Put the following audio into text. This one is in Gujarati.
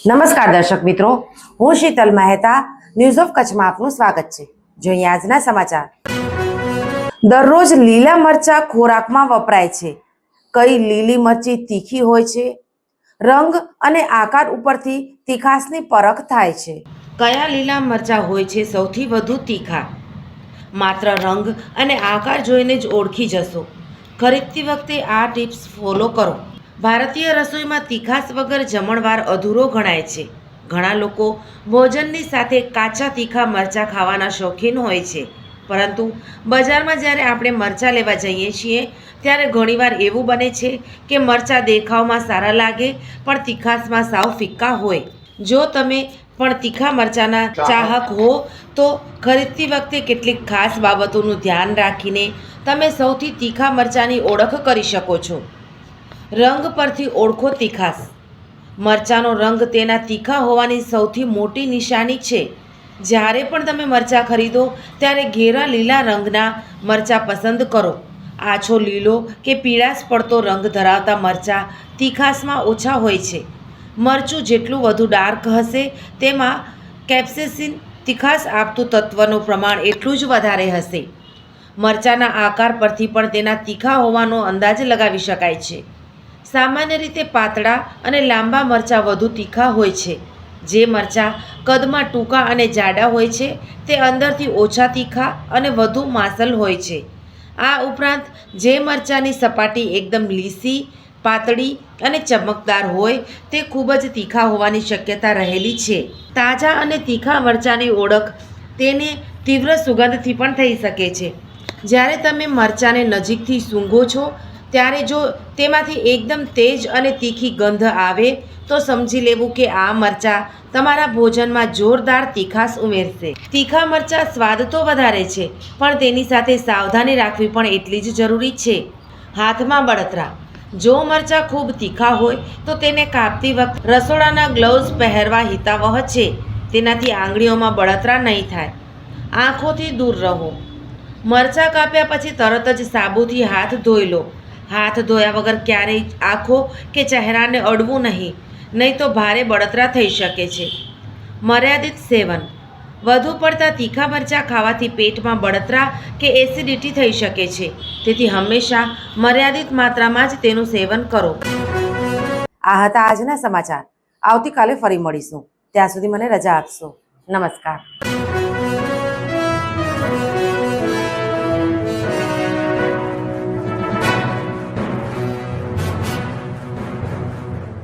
નમસ્કાર દર્શક મિત્રો, હું શીતલ મહેતા ન્યૂઝ ઓફ કચ્છમાં આપનું સ્વાગત છે। જોઈએ આજના સમાચાર। દરરોજ લીલા મરચા ખોરાકમાં વપરાય છે। કઈ લીલી મરચી તીખી હોય છે? રંગ અને આકાર ઉપરથી તીખાસની પરખ થાય છે। કયા લીલા મરચા હોય છે સૌથી વધુ તીખા? માત્ર રંગ અને આકાર જોઈને જ ઓળખી જશો। ખરીદતી વખતે આ ટિપ્સ ફોલો કરો। ભારતીય રસોઈમાં તીખાસ વગર જમણવાર અધૂરો ગણાય છે। ઘણા લોકો ભોજનની સાથે કાચા તીખા મરચાં ખાવાના શોખીન હોય છે, પરંતુ બજારમાં જ્યારે આપણે મરચાં લેવા જઈએ છીએ ત્યારે ઘણીવાર એવું બને છે કે મરચાં દેખાવમાં સારા લાગે પણ તીખાસમાં સાવ ફિક્કા હોય। જો તમે પણ તીખા મરચાંના ચાહક હો તો ખરીદતી વખતે કેટલીક ખાસ બાબતોનું ધ્યાન રાખીને તમે સૌથી તીખા મરચાંની ઓળખ કરી શકો છો। રંગ પરથી ઓળખો તીખાસ। મરચાંનો રંગ તેના તીખા હોવાની સૌથી મોટી નિશાની છે। જ્યારે પણ તમે મરચાં ખરીદો ત્યારે ઘેરા લીલા રંગના મરચાં પસંદ કરો। આછો લીલો કે પીળાશ પડતો રંગ ધરાવતા મરચાં તીખાસમાં ઓછા હોય છે। મરચું જેટલું વધુ ડાર્ક હશે તેમાં કેપ્સેસિન તીખાસ આપતું તત્વનું પ્રમાણ એટલું જ વધારે હશે। મરચાંના આકાર પરથી પણ તેના તીખા હોવાનો અંદાજ લગાવી શકાય છે। સામાન્ય રીતે પાતળા અને લાંબા મરચાં વધુ તીખા હોય છે। જે મરચાં કદમાં ટૂંકા અને જાડા હોય છે તે અંદરથી ઓછા તીખા અને વધુ માસલ હોય છે। આ ઉપરાંત જે મરચાંની સપાટી એકદમ લીસી, પાતળી અને ચમકદાર હોય તે ખૂબ જ તીખા હોવાની શક્યતા રહેલી છે। તાજા અને તીખા મરચાંની ઓળખ તેને તીવ્ર સુગંધથી પણ થઈ શકે છે। જ્યારે તમે મરચાંને નજીકથી સૂંઘો છો ત્યારે જો તેમાંથી એકદમ તેજ અને તીખી ગંધ આવે તો સમજી લેવું કે આ મરચાં તમારા ભોજનમાં જોરદાર તીખાસ ઉમેરશે। તીખા મરચાં સ્વાદ તો વધારે છે, પણ તેની સાથે સાવધાની રાખવી પણ એટલી જ જરૂરી છે। હાથમાં બળતરા। જો મરચાં ખૂબ તીખા હોય તો તેને કાપતી વખતે રસોડાના ગ્લવ્સ પહેરવા હિતાવહ છે। તેનાથી આંગળીઓમાં બળતરા નહીં થાય। આંખોથી દૂર રહો। મરચાં કાપ્યા પછી તરત જ સાબુથી હાથ ધોઈ લો। હાથ ધોયા વગર ક્યારેય આંખો કે ચહેરાને અડવું નહીં તો ભારે બળતરા થઈ શકે છે। મર્યાદિત સેવન। વધુ પડતા તીખા મરચાં ખાવાથી પેટમાં બળતરા કે એસિડિટી થઈ શકે છે, તેથી હંમેશા મર્યાદિત માત્રામાં જ તેનું સેવન કરો। આ હતા આજના સમાચાર। આવતીકાલે ફરી મળીશું, ત્યાં સુધી મને રજા આપશો। નમસ્કાર।